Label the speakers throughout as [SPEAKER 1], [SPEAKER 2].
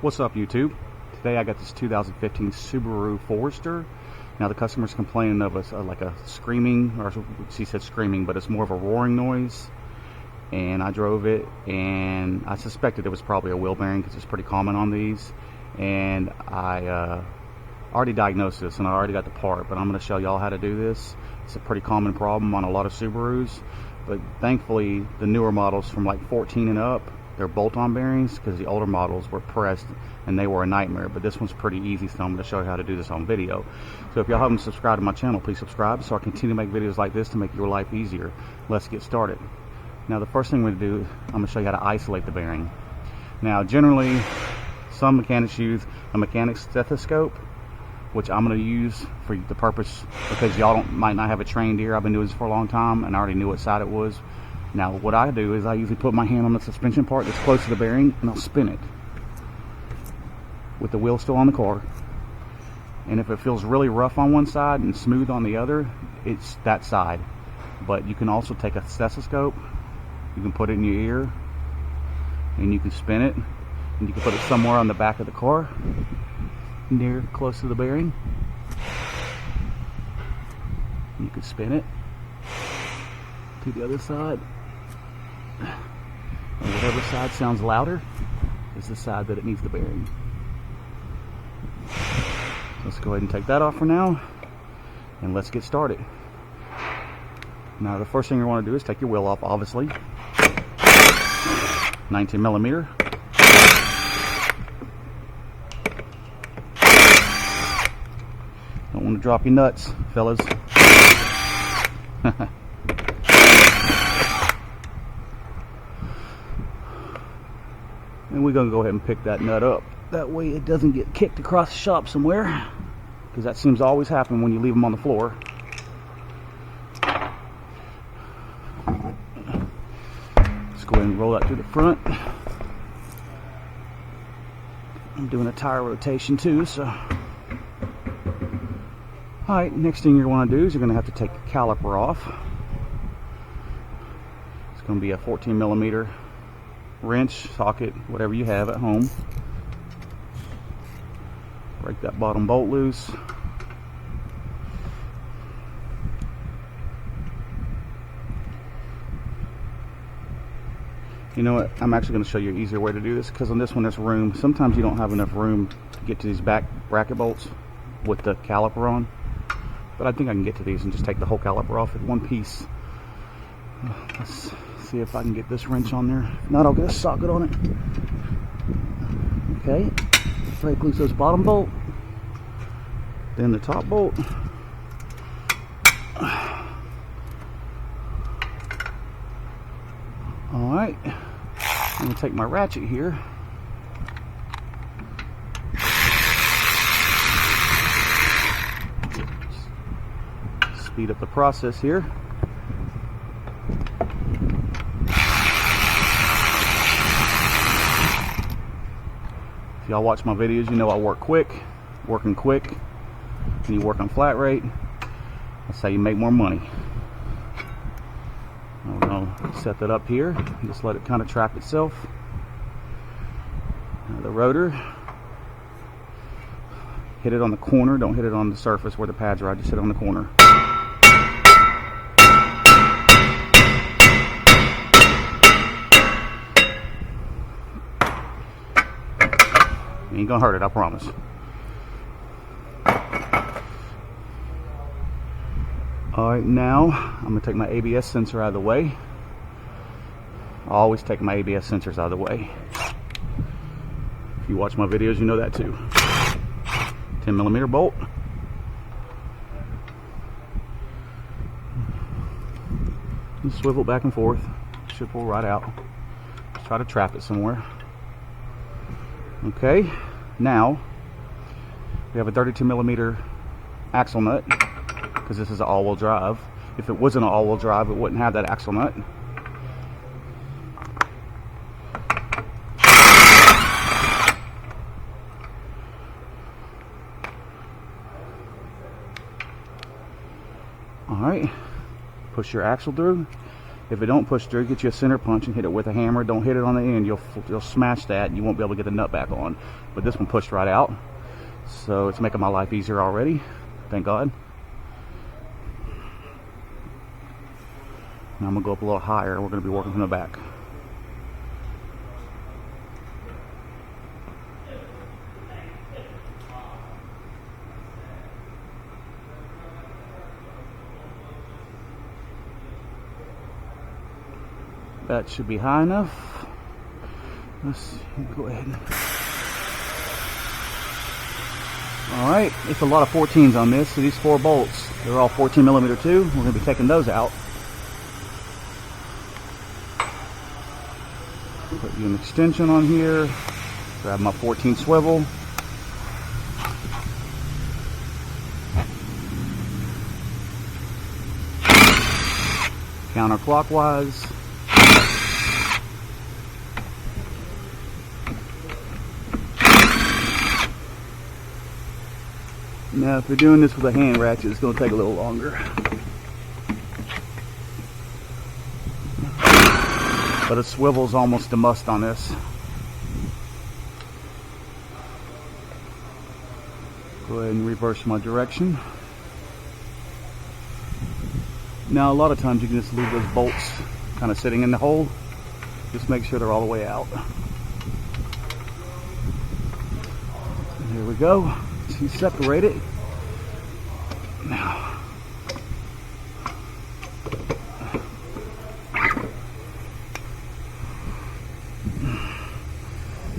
[SPEAKER 1] What's up, YouTube? Today I got this 2015 Subaru Forester. Now the customer's complaining of like a screaming, or she said screaming, but it's more of a roaring noise. And I drove it, and I suspected it was probably a wheel bearing because it's pretty common on these. And I already diagnosed this, and I already got the part, but I'm going to show y'all how to do this. It's a pretty common problem on a lot of Subarus, but thankfully the newer models from like 14 and up, they're bolt-on bearings, because the older models were pressed and they were a nightmare. But this one's pretty easy, so I'm going to show you how to do this on video. So if y'all haven't subscribed to my channel, please subscribe so I continue to make videos like this to make your life easier. Let's get started. Now the first thing we're going to do, I'm going to show you how to isolate the bearing. Now generally some mechanics use a mechanic's stethoscope, which I'm going to use for the purpose because y'all might not have a trained ear. I've been doing this for a long time and I already knew what side it was. Now what I do is I usually put my hand on the suspension part that's close to the bearing, and I'll spin it with the wheel still on the car. And if it feels really rough on one side and smooth on the other, it's that side. But you can also take a stethoscope, you can put it in your ear, and you can spin it, and you can put it somewhere on the back of the car near close to the bearing. You can spin it to the other side, and whatever side sounds louder is the side that it needs the bearing. Let's go ahead and take that off for now, and let's get started. Now the first thing you want to do is take your wheel off, obviously. 19 millimeter. Don't want to drop your nuts, fellas. And we're going to go ahead and pick that nut up. That way it doesn't get kicked across the shop somewhere, because that seems to always happen when you leave them on the floor. Let's go ahead and roll that to the front. I'm doing a tire rotation too, so. Alright, next thing you're going to do is you're going to have to take the caliper off. It's going to be a 14 millimeter wrench, socket, whatever you have at home. Break that bottom bolt loose. You know what, I'm actually going to show you an easier way to do this, because on this one there's room. Sometimes you don't have enough room to get to these back bracket bolts with the caliper on, but I think I can get to these and just take the whole caliper off in one piece. Let's see if I can get this wrench on there. If not, I'll get a socket on it. Okay, break loose those bottom bolt, then the top bolt. Alright, I'm going to take my ratchet here. Speed up the process here. If y'all watch my videos, you know I work quick. Working quick, and you work on flat rate, that's how you make more money. I'm going to set that up here and just let it kind of trap itself. Now the rotor, hit it on the corner, don't hit it on the surface where the pads are. I just hit it on the corner. You ain't gonna hurt it, I promise. Alright, now I'm going to take my ABS sensor out of the way. I always take my ABS sensors out of the way. If you watch my videos, you know that too. 10 millimeter bolt. Just swivel back and forth. Should pull right out. Just try to trap it somewhere. Okay, now we have a 32 millimeter axle nut, because this is an all-wheel drive. If it wasn't an all-wheel drive, it wouldn't have that axle nut. Alright, push your axle through, If it don't push through, get you a center punch and hit it with a hammer. Don't hit it on the end. You'll smash that and you won't be able to get the nut back on. But this one pushed right out. So it's making my life easier already. Thank God. Now I'm going to go up a little higher. We're going to be working from the back. That should be high enough. Let's go ahead. Alright, it's a lot of 14s on this. So these 4 bolts, they're all 14mm too. We're going to be taking those out. Put you an extension on here. Grab my 14 swivel. Counterclockwise. Now if you're doing this with a hand ratchet, it's going to take a little longer. But a swivel's almost a must on this. Go ahead and reverse my direction. Now a lot of times you can just leave those bolts kind of sitting in the hole. Just make sure they're all the way out. Here we go. So you separate it. Now,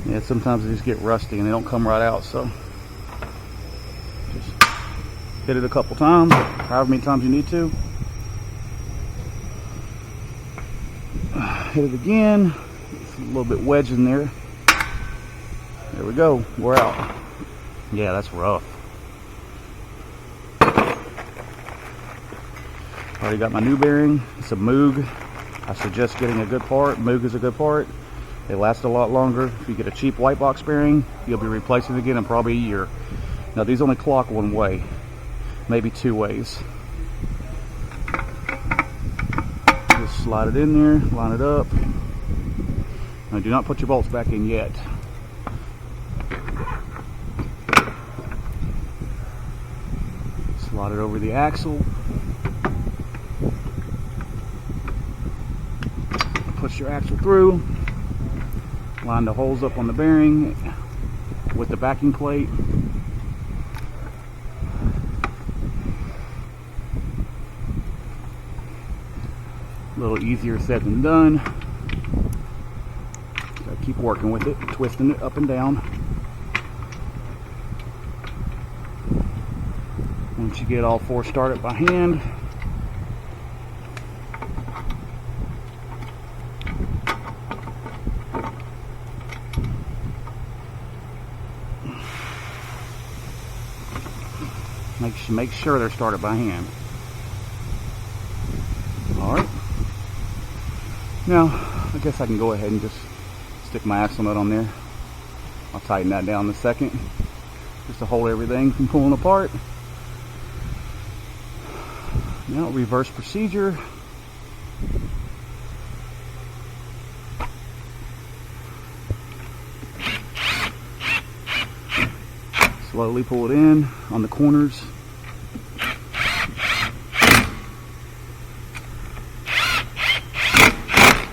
[SPEAKER 1] yeah, sometimes they just get rusty and they don't come right out, so just hit it a couple times, however many times you need to. Hit it again. It's a little bit wedged in there. There we go. We're out. Yeah, that's rough. Already got my new bearing. It's a Moog. I suggest getting a good part. Moog is a good part. They last a lot longer. If you get a cheap white box bearing, you'll be replacing it again in probably a year. Now these only clock one way, maybe 2 ways. Just slide it in there, line it up. Now do not put your bolts back in yet. Slide it over the axle. Push your axle through. Line the holes up on the bearing with the backing plate. A little easier said than done. Gotta keep working with it, twisting it up and down. Once you get all 4 started by hand, make sure they're started by hand. Alright. Now, I guess I can go ahead and just stick my axle nut on there. I'll tighten that down in a second, just to hold everything from pulling apart. Now, reverse procedure. Slowly pull it in on the corners.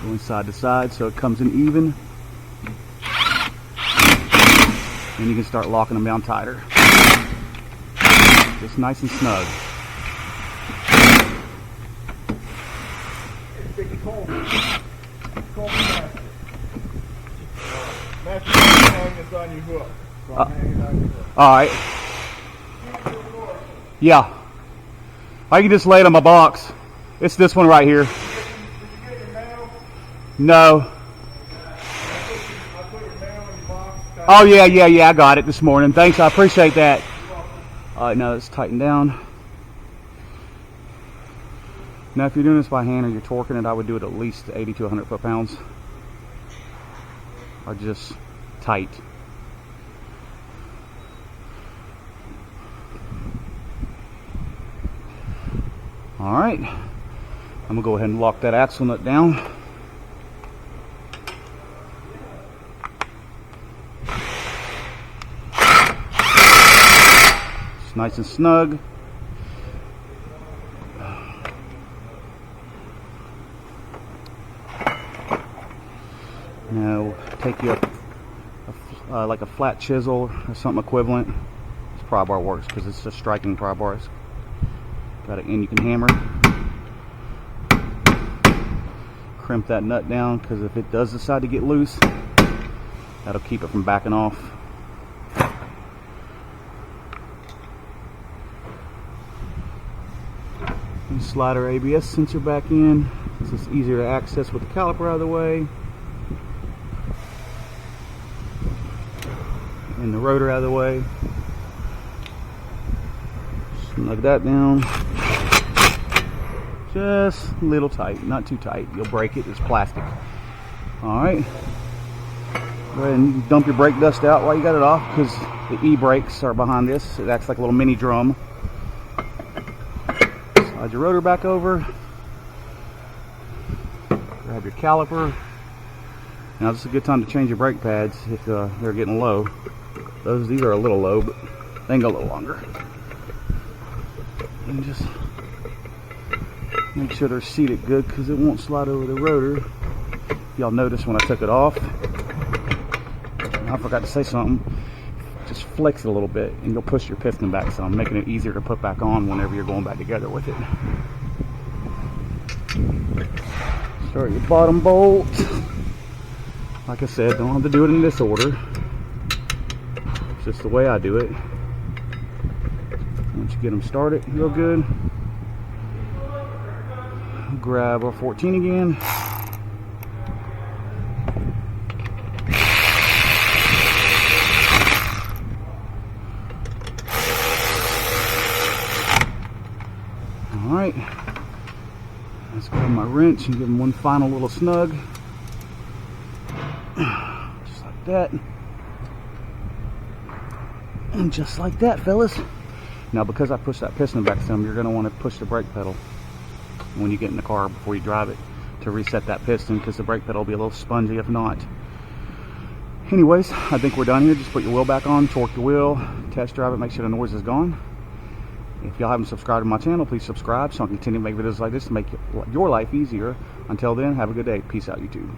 [SPEAKER 1] Going side to side so it comes in even. And you can start locking them down tighter. Just nice and snug. Alright. Yeah. I can just lay it on my box. It's this one right here. No. Oh yeah, I got it this morning. Thanks, I appreciate that. Alright, now let's tighten down. Now if you're doing this by hand or you're torquing it, I would do it at least 80 to 100 foot-pounds. Or just tight. Alright. I'm gonna go ahead and lock that axle nut down. It's nice and snug. Now take you like a flat chisel or something equivalent. This pry bar works because it's just striking pry bars. Got an end you can hammer. Crimp that nut down, because if it does decide to get loose, that'll keep it from backing off. And slide our ABS sensor back in. It's just easier to access with the caliper out of the way. And the rotor out of the way. Snug that down. Just a little tight, not too tight. You'll break it, it's plastic. Alright. Go ahead and dump your brake dust out while you got it off, because the e-brakes are behind this. It acts like a little mini drum. Slide your rotor back over. Grab your caliper. Now this is a good time to change your brake pads if they're getting low. These are a little low, but they can go a little longer. And just make sure they're seated good, because it won't slide over the rotor. Y'all notice when I took it off, I forgot to say something, just flex it a little bit and you'll push your piston back some, making it easier to put back on whenever you're going back together with it. Start your bottom bolt. Like I said, don't have to do it in this order. It's just the way I do it. Once you get them started real good, grab our 14 again. Alright, let's grab my wrench and give them one final little snug. Just like that. And just like that, fellas. Now, because I pushed that piston back some, you're going to want to push the brake pedal when you get in the car before you drive it to reset that piston, because the brake pedal will be a little spongy if not. Anyways, I think we're done here. Just put your wheel back on, torque your wheel, test drive it, make sure the noise is gone. If y'all haven't subscribed to my channel, please subscribe so I can continue to make videos like this to make your life easier. Until then, have a good day. Peace out, YouTube.